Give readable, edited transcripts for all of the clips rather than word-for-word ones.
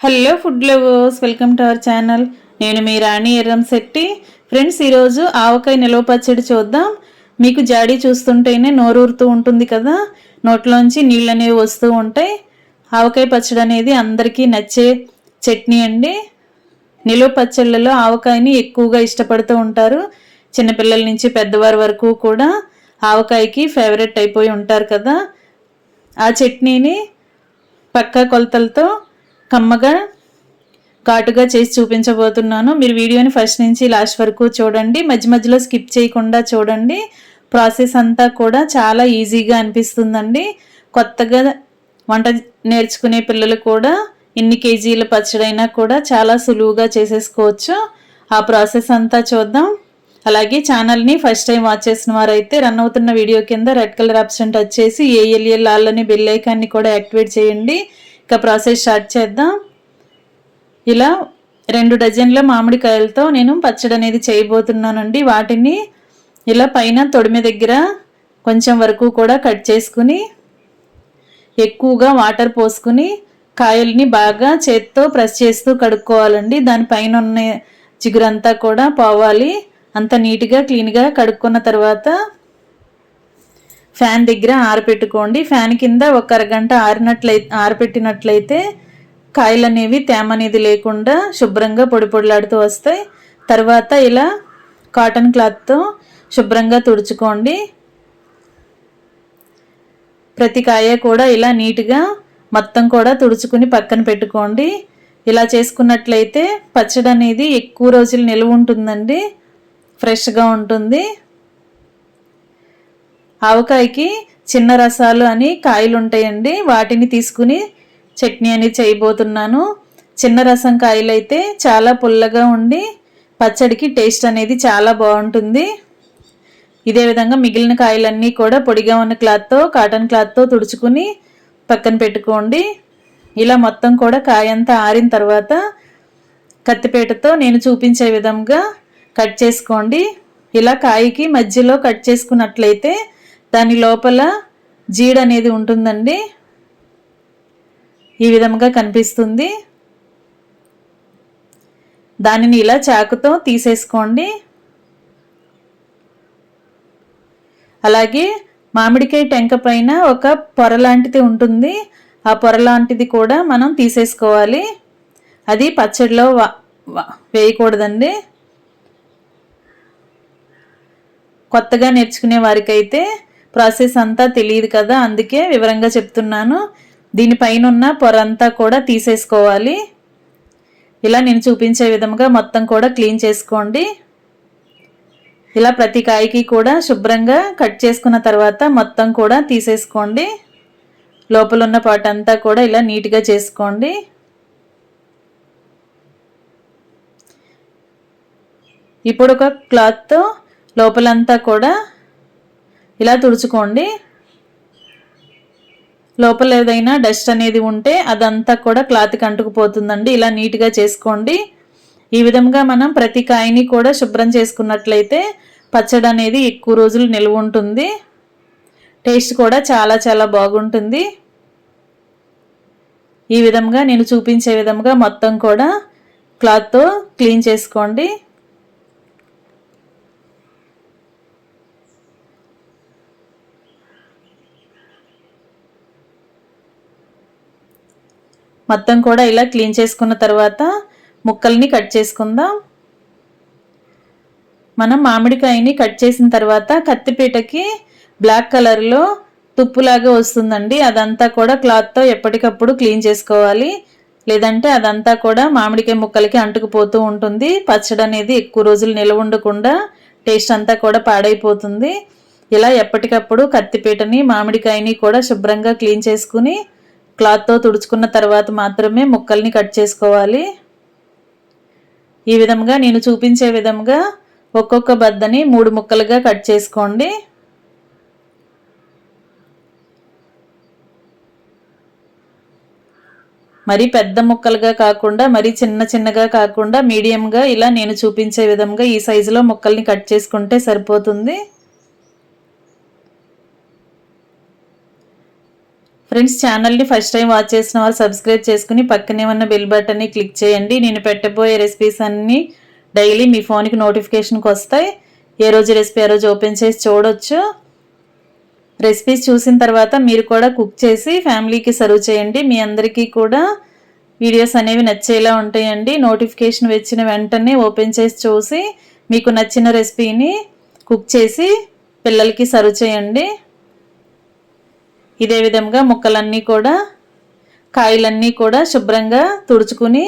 Hello food lovers, welcome to our channel. నేను మీ రాణి Erramsetti. Friends, ఈరోజు ఆవకాయ నిలవ పచ్చడి చూద్దాం. మీకు జాడీ చూస్తుంటేనే నోరూరుతూ ఉంటుంది కదా, నోట్లోంచి నీళ్ళు అనేవి వస్తూ ఉంటాయి. ఆవకాయ పచ్చడి అనేది అందరికీ నచ్చే చట్నీ అండి. నిలవ పచ్చళ్ళలో ఆవకాయని ఎక్కువగా ఇష్టపడుతూ ఉంటారు. చిన్నపిల్లల నుంచి పెద్దవారి వరకు కూడా ఆవకాయకి ఫేవరెట్ అయిపోయి ఉంటారు కదా. ఆ చట్నీని పక్కా కొలతలతో కమ్మగా ఘాటుగా చేసి చూపించబోతున్నాను. మీరు వీడియోని ఫస్ట్ నుంచి లాస్ట్ వరకు చూడండి, మధ్య మధ్యలో స్కిప్ చేయకుండా చూడండి. ప్రాసెస్ అంతా కూడా చాలా ఈజీగా అనిపిస్తుందండి. కొత్తగా వంట నేర్చుకునే పిల్లలు కూడా ఎన్ని కేజీల పచ్చడైనా కూడా చాలా సులువుగా చేసేసుకోవచ్చు. ఆ ప్రాసెస్ అంతా చూద్దాం. అలాగే ఛానల్ని ఫస్ట్ టైం వాచ్ చేసిన వారైతే రన్ అవుతున్న వీడియో కింద రెడ్ కలర్ ఆప్షన్ టచ్ చేసి ఏఎల్ఎల్ ఆల్ని బెల్ ఐకాన్ని కూడా యాక్టివేట్ చేయండి. ఇక ప్రాసెస్ స్టార్ట్ చేద్దాం. ఇలా 2 డజన్ల మామిడికాయలతో నేను పచ్చడి అనేది చేయబోతున్నానండి. వాటిని ఇలా పైన తొడిమె దగ్గర కొంచెం వరకు కూడా కట్ చేసుకుని ఎక్కువగా వాటర్ పోసుకుని కాయల్ని బాగా చేత్తో ప్రెస్ చేస్తూ కడుక్కోవాలండి. దానిపైన ఉన్న చిగురంతా కూడా పోవాలి. అంత నీట్గా క్లీన్గా కడుక్కున్న తర్వాత ఫ్యాన్ దగ్గర ఆరబెట్టుకోండి. ఫ్యాన్ కింద ఒక అరగంట ఆరబెట్టినట్లయితే కాయలు అనేవి తేమ అనేది లేకుండా శుభ్రంగా పొడి పొడిలాడుతూ వస్తాయి. తర్వాత ఇలా కాటన్ క్లాత్తో శుభ్రంగా తుడుచుకోండి. ప్రతి కాయ కూడా ఇలా నీట్గా మొత్తం కూడా తుడుచుకుని పక్కన పెట్టుకోండి. ఇలా చేసుకున్నట్లయితే పచ్చడి అనేది ఎక్కువ రోజులు నిల్వ ఉంటుందండి, ఫ్రెష్గా ఉంటుంది. ఆవకాయకి చిన్న రసాలు అని కాయలు ఉంటాయండి, వాటిని తీసుకుని చట్నీ అనేది చేయబోతున్నాను. చిన్న రసం కాయలు అయితే చాలా పుల్లగా ఉండి పచ్చడికి టేస్ట్ అనేది చాలా బాగుంటుంది. ఇదే విధంగా మిగిలిన కాయలన్నీ కూడా పొడిగా ఉన్న క్లాత్తో, కాటన్ క్లాత్తో తుడుచుకుని పక్కన పెట్టుకోండి. ఇలా మొత్తం కూడా కాయంతా ఆరిన తర్వాత కత్తిపీటతో నేను చూపించే విధంగా కట్ చేసుకోండి. ఇలా కాయకి మధ్యలో కట్ చేసుకున్నట్లయితే దాని లోపల జీడ అనేది ఉంటుందండి, ఈ విధంగా కనిపిస్తుంది. దానిని ఇలా చాకుతో తీసేసుకోండి. అలాగే మామిడికాయ టెంక పైన ఒక పొర లాంటిది ఉంటుంది, ఆ పొర లాంటిది కూడా మనం తీసేసుకోవాలి. అది పచ్చడిలో వేయకూడదండి. కొత్తగా నేర్చుకునే వారికైతే ప్రాసెస్ అంతా తెలియదు కదా, అందుకే వివరంగా చెప్తున్నాను. దీనిపైన ఉన్న పొర అంతా కూడా తీసేసుకోవాలి. ఇలా నేను చూపించే విధంగా మొత్తం కూడా క్లీన్ చేసుకోండి. ఇలా ప్రతి కాయకి కూడా శుభ్రంగా కట్ చేసుకున్న తర్వాత మొత్తం కూడా తీసేసుకోండి. లోపల ఉన్న పార్ట్ అంతా కూడా ఇలా నీట్గా చేసుకోండి. ఇప్పుడు ఒక క్లాత్తో లోపలంతా కూడా ఇలా తుడుచుకోండి. లోపల ఏదైనా డస్ట్ అనేది ఉంటే అదంతా కూడా క్లాత్కి అంటుకుపోతుందండి. ఇలా నీట్గా చేసుకోండి. ఈ విధంగా మనం ప్రతి కాయని కూడా శుభ్రం చేసుకున్నట్లయితే పచ్చడి అనేది ఎక్కువ రోజులు నిల్వ ఉంటుంది. టేస్ట్ కూడా చాలా చాలా బాగుంటుంది. ఈ విధంగా నేను చూపించే విధంగా మొత్తం కూడా క్లాత్తో క్లీన్ చేసుకోండి. మొత్తం కూడా ఇలా క్లీన్ చేసుకున్న తర్వాత ముక్కల్ని కట్ చేసుకుందాం. మనం మామిడికాయని కట్ చేసిన తర్వాత కత్తిపీటకి బ్లాక్ కలర్లో తుప్పులాగా వస్తుందండి. అదంతా కూడా క్లాత్తో ఎప్పటికప్పుడు క్లీన్ చేసుకోవాలి, లేదంటే అదంతా కూడా మామిడికాయ ముక్కలకి అంటుకుపోతూ ఉంటుంది. పచ్చడి అనేది ఎక్కువ రోజులు నిల్వ ఉండకుండా టేస్ట్ అంతా కూడా పాడైపోతుంది. ఇలా ఎప్పటికప్పుడు కత్తిపీటని మామిడికాయని కూడా శుభ్రంగా క్లీన్ చేసుకుని క్లాత్తో తుడుచుకున్న తర్వాత మాత్రమే ముక్కల్ని కట్ చేసుకోవాలి. ఈ విధంగా నేను చూపించే విధంగా ఒక్కొక్క బద్దని 3 ముక్కలుగా కట్ చేసుకోండి. మరి పెద్ద ముక్కలుగా కాకుండా, మరి చిన్న చిన్నగా కాకుండా మీడియంగా ఇలా నేను చూపించే విధంగా ఈ సైజులో ముక్కల్ని కట్ చేసుకుంటే సరిపోతుంది. ఫ్రెండ్స్, ఛానల్ని ఫస్ట్ టైం వాచ్ చేసిన వాళ్ళు సబ్స్క్రైబ్ చేసుకుని పక్కనే ఉన్న బెల్ బటన్ని క్లిక్ చేయండి. నేను పెట్టబోయే రెసిపీస్ అన్నీ డైలీ మీ ఫోన్కి నోటిఫికేషన్కి వస్తాయి. ఏ రోజు రెసిపీ ఆ రోజు ఓపెన్ చేసి చూడొచ్చు. రెసిపీస్ చూసిన తర్వాత మీరు కూడా కుక్ చేసి ఫ్యామిలీకి సర్వ్ చేయండి. మీ అందరికీ కూడా వీడియోస్ అనేవి నచ్చేలా ఉంటాయండి. నోటిఫికేషన్ వచ్చిన వెంటనే ఓపెన్ చేసి చూసి మీకు నచ్చిన రెసిపీని కుక్ చేసి పిల్లలకి సర్వ్ చేయండి. ఇదే విధంగా ముక్కలన్నీ కూడా కాయలన్నీ కూడా శుభ్రంగా తుడుచుకుని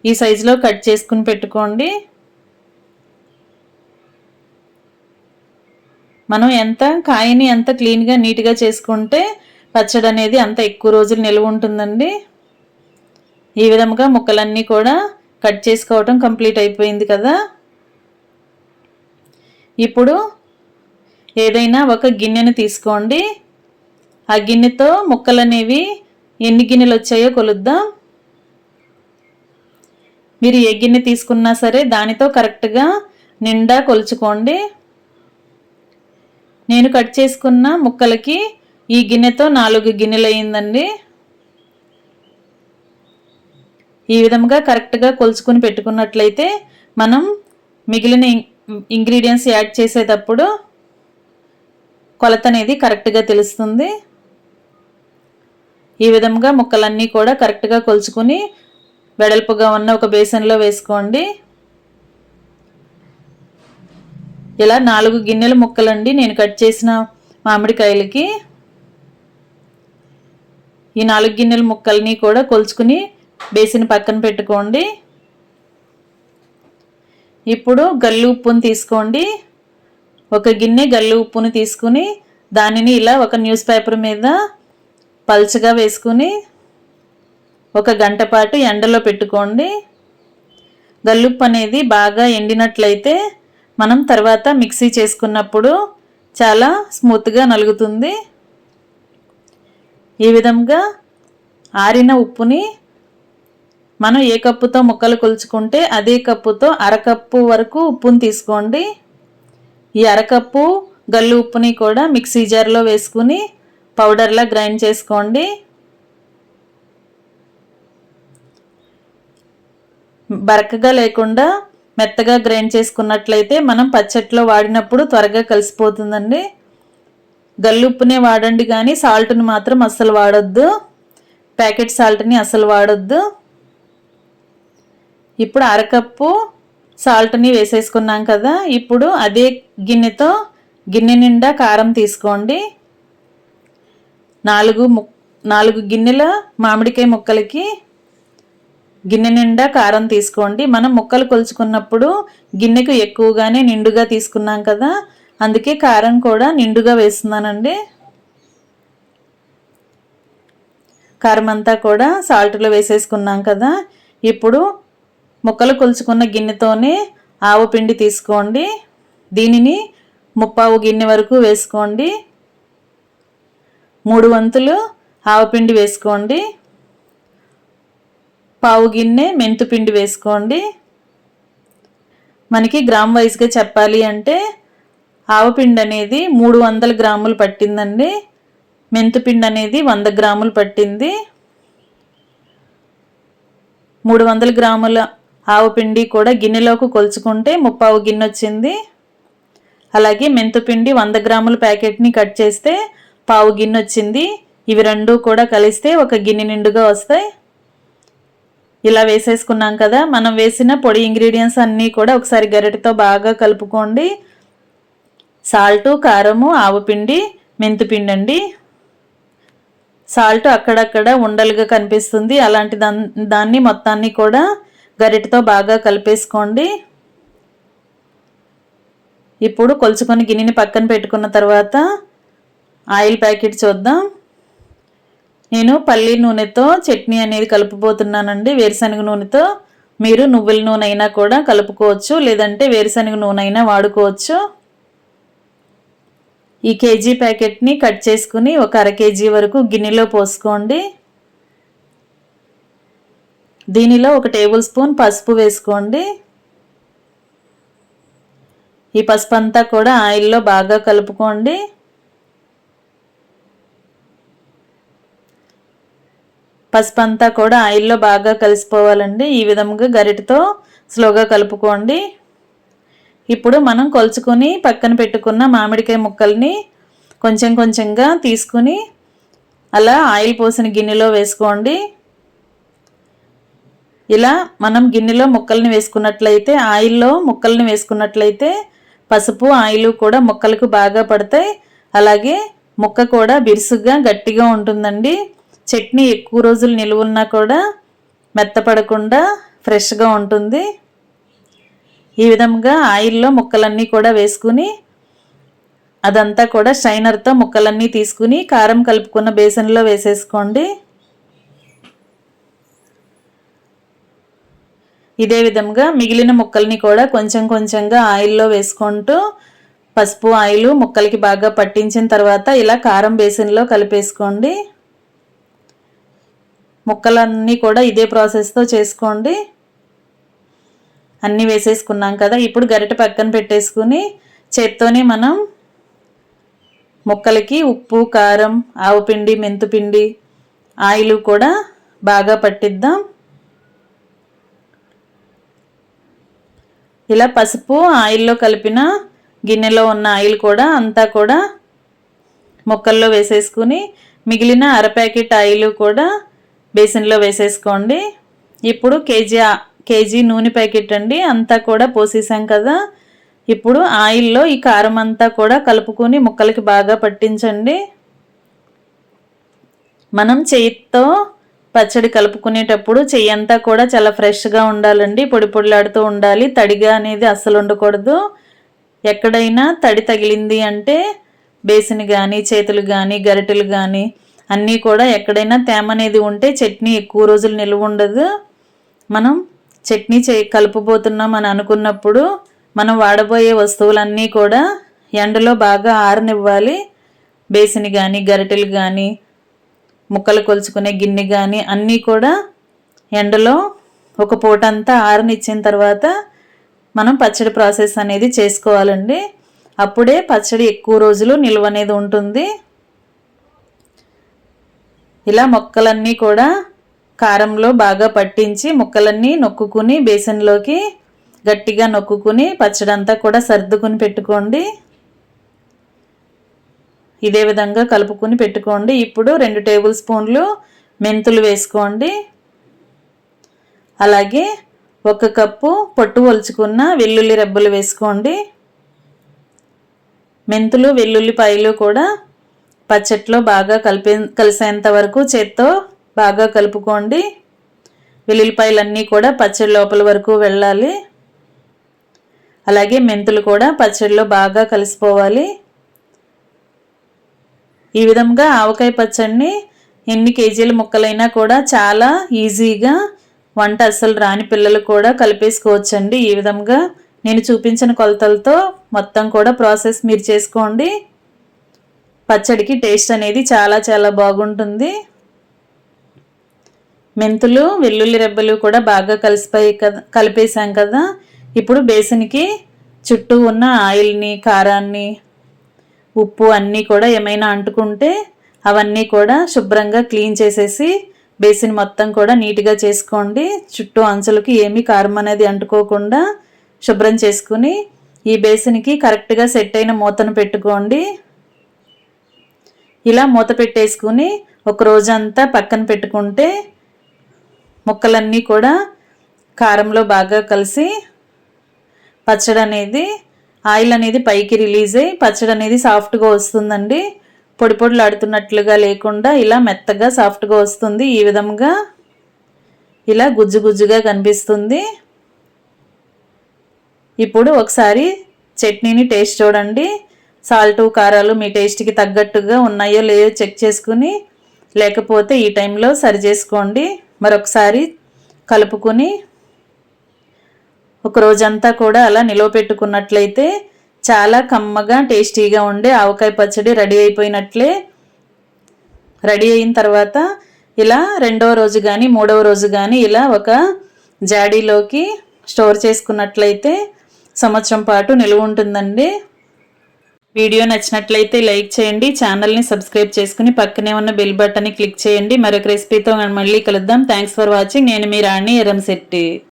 ఈ సైజులో కట్ చేసుకుని పెట్టుకోండి. మనం కాయని ఎంత క్లీన్గా నీట్గా చేసుకుంటే పచ్చడి అనేది అంత ఎక్కువ రోజులు నిల్వ ఉంటుందండి. ఈ విధంగా ముక్కలన్నీ కూడా కట్ చేసుకోవటం కంప్లీట్ అయిపోయింది కదా. ఇప్పుడు ఏదైనా ఒక గిన్నెను తీసుకోండి. ఆ గిన్నెతో ముక్కలు అనేవి ఎన్ని గిన్నెలు వచ్చాయో కొలుద్దాం. మీరు ఏ గిన్నె తీసుకున్నా సరే దానితో కరెక్ట్గా నిండా కొలుచుకోండి. నేను కట్ చేసుకున్న ముక్కలకి ఈ గిన్నెతో 4 గిన్నెలు అయ్యిందండి. ఈ విధంగా కరెక్ట్గా కొలుచుకుని పెట్టుకున్నట్లయితే మనం మిగిలిన ఇంగ్రీడియంట్స్ యాడ్ చేసేటప్పుడు కొలత అనేది కరెక్ట్గా తెలుస్తుంది. ఈ విధంగా ముక్కలన్నీ కూడా కరెక్ట్గా కొలుచుకుని వెడల్పుగా ఉన్న ఒక బేసన్లో వేసుకోండి. ఇలా 4 గిన్నెల ముక్కలండి నేను కట్ చేసిన మామిడికాయలకి. ఈ 4 గిన్నెల ముక్కల్ని కూడా కొలుచుకుని బేసిన్ పక్కన పెట్టుకోండి. ఇప్పుడు గల్లు ఉప్పుని తీసుకోండి. ఒక గిన్నె గల్లు ఉప్పుని తీసుకుని దానిని ఇలా ఒక న్యూస్ పేపర్ మీద పల్చగా వేసుకుని 1 గంట పాటు ఎండలో పెట్టుకోండి. గల్లుప్పు అనేది బాగా ఎండినట్లయితే మనం తర్వాత మిక్సీ చేసుకున్నప్పుడు చాలా స్మూత్గా నలుగుతుంది. ఈ విధంగా ఆరిన ఉప్పుని మనం ఏ కప్పుతో ముక్కలు కొలుచుకుంటే అదే కప్పుతో అరకప్పు వరకు ఉప్పుని తీసుకోండి. ఈ అరకప్పు గల్లు ఉప్పుని కూడా మిక్సీ జార్లో వేసుకుని పౌడర్లా గ్రైండ్ చేసుకోండి. బరకగా లేకుండా మెత్తగా గ్రైండ్ చేసుకున్నట్లయితే మనం పచ్చట్లో వాడినప్పుడు త్వరగా కలిసిపోతుందండి. గల్లుప్పునే వాడండి కానీ సాల్ట్ని మాత్రం అస్సలు వాడొద్దు. ప్యాకెట్ సాల్ట్ని అస్సలు వాడొద్దు. ఇప్పుడు అరకప్పు సాల్ట్ని వేసేసుకున్నాం కదా. ఇప్పుడు అదే గిన్నెతో గిన్నె నిండా కారం తీసుకోండి. 4 గిన్నెల మామిడికాయ ముక్కలకి గిన్నె నిండా కారం తీసుకోండి. మనం ముక్కలు కొలుచుకున్నప్పుడు గిన్నెకు ఎక్కువగానే నిండుగా తీసుకున్నాం కదా, అందుకే కారం కూడా నిండుగా వేస్తున్నానండి. కారం అంతా కూడా సాల్ట్లో వేసేసుకున్నాం కదా. ఇప్పుడు ముక్కలు కొలుచుకున్న గిన్నెతోనే ఆవు పిండి తీసుకోండి. దీనిని 3/4 గిన్నె వరకు వేసుకోండి. 3 వంతులు ఆవపిండి వేసుకోండి. 1/4 గిన్నె మెంతుపిండి వేసుకోండి. మనకి గ్రామ్ వైజ్గా చెప్పాలి అంటే ఆవపిండి అనేది 300 గ్రాములు పట్టిందండి. మెంతుపిండి అనేది 100 గ్రాములు పట్టింది. 300 గ్రాముల ఆవపిండి కూడా గిన్నెలోకి కొలుచుకుంటే 3/4 గిన్నె వచ్చింది. అలాగే మెంతుపిండి 100 గ్రాముల ప్యాకెట్ని కట్ చేస్తే 1/4 గిన్నె వచ్చింది. ఇవి రెండు కూడా కలిస్తే 1 గిన్నె నిండుగా వస్తాయి. ఇలా వేసేసుకున్నాం కదా. మనం వేసిన పొడి ఇంగ్రీడియంట్స్ అన్నీ కూడా ఒకసారి గరిటెతో బాగా కలుపుకోండి. సాల్టు, కారము, ఆవపిండి, మెంతుపిండి అండి. సాల్ట్ అక్కడక్కడ ఉండలుగా కనిపిస్తుంది. అలాంటి దాన్ని మొత్తాన్ని కూడా గరిటెతో బాగా కలిపేసుకోండి. ఇప్పుడు కొలుచుకొని గిన్నెని పక్కన పెట్టుకున్న తర్వాత ఆయిల్ ప్యాకెట్ చూద్దాం. నేను పల్లి నూనెతో చట్నీ అనేది కలుపుబోతున్నానండి. వేరుశనగ నూనెతో మీరు నువ్వుల నూనె అయినా కూడా కలుపుకోవచ్చు, లేదంటే వేరుశనగ నూనె అయినా వాడుకోవచ్చు. ఈ కేజీ ప్యాకెట్ని కట్ చేసుకుని 1 అర కేజీ వరకు గిన్నెలో పోసుకోండి. దీనిలో 1 టేబుల్ స్పూన్ పసుపు వేసుకోండి. ఈ పసుపు అంతా కూడా ఆయిల్లో బాగా కలుపుకోండి. పసుపు అంతా కూడా ఆయిల్లో బాగా కలిసిపోవాలండి. ఈ విధంగా గరిటెతో స్లోగా కలుపుకోండి. ఇప్పుడు మనం కొలుచుకొని పక్కన పెట్టుకున్న మామిడికాయ ముక్కల్ని కొంచెం కొంచెంగా తీసుకుని అలా ఆయిల్ పోసిన గిన్నెలో వేసుకోండి. ఇలా మనం గిన్నెలో ముక్కల్ని వేసుకున్నట్లయితే, ఆయిల్లో ముక్కల్ని వేసుకున్నట్లయితే పసుపు ఆయిల్ కూడా ముక్కలకు బాగా పడతాయి. అలాగే ముక్క కూడా బిరుసుగా గట్టిగా ఉంటుందండి. చట్నీ ఎక్కువ రోజులు నిలువ ఉన్నా కూడా మెత్తపడకుండా ఫ్రెష్గా ఉంటుంది. ఈ విధంగా ఆయిల్లో ముక్కలన్నీ కూడా వేసుకుని అదంతా కూడా స్ట్రైనర్తో ముక్కలన్నీ తీసుకుని కారం కలుపుకున్న బేసన్లో వేసేసుకోండి. ఇదే విధంగా మిగిలిన ముక్కల్ని కూడా కొంచెం కొంచెంగా ఆయిల్లో వేసుకుంటూ పసుపు ఆయిల్ ముక్కలకి బాగా పట్టించిన తర్వాత ఇలా కారం బేసన్లో కలిపేసుకోండి. ముక్కలన్నీ కూడా ఇదే ప్రాసెస్తో చేసుకోండి. అన్నీ వేసేసుకున్నాం కదా, ఇప్పుడు గరిటె పక్కన పెట్టేసుకుని చేత్తోనే మనం ముక్కలకి ఉప్పు, కారం, ఆవపిండి, మెంతుపిండి, ఆయిల్ కూడా బాగా పట్టిద్దాం. ఇలా పసుపు ఆయిల్లో కలిపిన గిన్నెలో ఉన్న ఆయిల్ కూడా అంతా కూడా ముక్కల్లో వేసేసుకుని మిగిలిన అర ప్యాకెట్ ఆయిల్ కూడా బేసిన్లో వేసేసుకోండి. ఇప్పుడు కేజీ నూనె ప్యాకెట్ అండి అంతా కూడా పోసేసాం కదా. ఇప్పుడు ఆయిల్లో ఈ కారం అంతా కూడా కలుపుకొని ముక్కలకి బాగా పట్టించండి. మనం చేతితో పచ్చడి కలుపుకునేటప్పుడు చెయ్యి అంతా కూడా చాలా ఫ్రెష్గా ఉండాలండి. పొడి పొడిలాడుతూ ఉండాలి. తడిగా అనేది అస్సలు ఉండకూడదు. ఎక్కడైనా తడి తగిలింది అంటే బేసిన్ కానీ, చేతులు కానీ, గరిటెలు కానీ అన్నీ కూడా ఎక్కడైనా తేమ అనేది ఉంటే చట్నీ ఎక్కువ రోజులు నిలువ ఉండదు. మనం చట్నీ కలుపుబోతున్నాం అని అనుకున్నప్పుడు మనం వాడబోయే వస్తువులన్నీ కూడా ఎండలో బాగా ఆరనివ్వాలి. బేసిన్ కానీ, గరిటెలు కానీ, ముక్కలు కొలుచుకునే గిన్నె కానీ అన్నీ కూడా ఎండలో ఒక పూట అంతా ఆరనిచ్చిన తర్వాత మనం పచ్చడి ప్రాసెస్ అనేది చేసుకోవాలండి. అప్పుడే పచ్చడి ఎక్కువ రోజులు నిల్వ అనేది ఉంటుంది. ఇలా ముక్కలన్నీ కూడా కారంలో బాగా పట్టించి ముక్కలన్నీ నొక్కుని బేసన్లోకి గట్టిగా నొక్కుని పచ్చడి అంతా కూడా సర్దుకుని పెట్టుకోండి. ఇదే విధంగా కలుపుకుని పెట్టుకోండి. ఇప్పుడు 2 టేబుల్ స్పూన్లు మెంతులు వేసుకోండి. అలాగే 1 కప్పు పొట్టు ఒలుచుకున్న వెల్లుల్లి రెబ్బలు వేసుకోండి. మెంతులు, వెల్లుల్లిపాయలు కూడా పచ్చట్లో బాగా కలిసేంత వరకు చేత్తో బాగా కలుపుకోండి. వెల్లుల్లిపాయలన్నీ కూడా పచ్చడి లోపల వరకు వెళ్ళాలి. అలాగే మెంతులు కూడా పచ్చడిలో బాగా కలిసిపోవాలి. ఈ విధంగా ఆవకాయ పచ్చడిని ఎన్ని కేజీల ముక్కలైనా కూడా చాలా ఈజీగా వంట అస్సలు రాని పిల్లలు కూడా కలిపేసుకోవచ్చండి. ఈ విధంగా నేను చూపించిన కొలతలతో మొత్తం కూడా ప్రాసెస్ మీరు చేసుకోండి. పచ్చడికి టేస్ట్ అనేది చాలా చాలా బాగుంటుంది. మెంతులు, వెల్లుల్లి రెబ్బలు కూడా బాగా కలిపేసాం కదా. ఇప్పుడు బేసన్కి చుట్టూ ఉన్న ఆయిల్ని, కారాన్ని, ఉప్పు అన్నీ కూడా ఏమైనా అంటుకుంటే అవన్నీ కూడా శుభ్రంగా క్లీన్ చేసేసి బేసిన్ మొత్తం కూడా నీట్గా చేసుకోండి. చుట్టూ అంచులకి ఏమీ కారం అనేది అంటుకోకుండా శుభ్రం చేసుకుని ఈ బేసిన్కి కరెక్ట్గా సెట్ అయిన మూతను పెట్టుకోండి. ఇలా మూత పెట్టేసుకుని ఒక రోజంతా పక్కన పెట్టుకుంటే ముక్కలన్నీ కూడా కారంలో బాగా కలిసి పచ్చడి అనేది ఆయిల్ అనేది పైకి రిలీజ్ అయ్యి పచ్చడి అనేది సాఫ్ట్గా వస్తుందండి. పొడి పొడిలాడుతున్నట్లుగా లేకుండా ఇలా మెత్తగా సాఫ్ట్గా వస్తుంది. ఈ విధంగా ఇలా గుజ్జు గుజ్జుగా కనిపిస్తుంది. ఇప్పుడు ఒకసారి చట్నీని టేస్ట్ చూడండి. సాల్ట్, కారాలు మీ టేస్ట్కి తగ్గట్టుగా ఉన్నాయో లేదో చెక్ చేసుకుని లేకపోతే ఈ టైంలో సరి చేసుకోండి. మరొకసారి కలుపుకొని ఒక రోజంతా కూడా అలా నిలవ పెట్టుకున్నట్లయితే చాలా కమ్మగా టేస్టీగా ఉండే ఆవకాయ పచ్చడి రెడీ అయిపోయినట్లే. రెడీ అయిన తర్వాత ఇలా 2వ రోజు కానీ 3వ రోజు కానీ ఇలా ఒక జాడీలోకి స్టోర్ చేసుకున్నట్లయితే సంవత్సరం పాటు నిలువ ఉంటుందండి. వీడియో నచ్చినట్లయితే లైక్ చేయండి, ఛానల్ని సబ్స్క్రైబ్ చేసుకుని పక్కనే ఉన్న బెల్ బటన్ని క్లిక్ చేయండి. మరొక రెసిపీతో మళ్ళీ కలుద్దాం. Thanks for watching. నేను మీ రాణి ఎర్రంశెట్టి.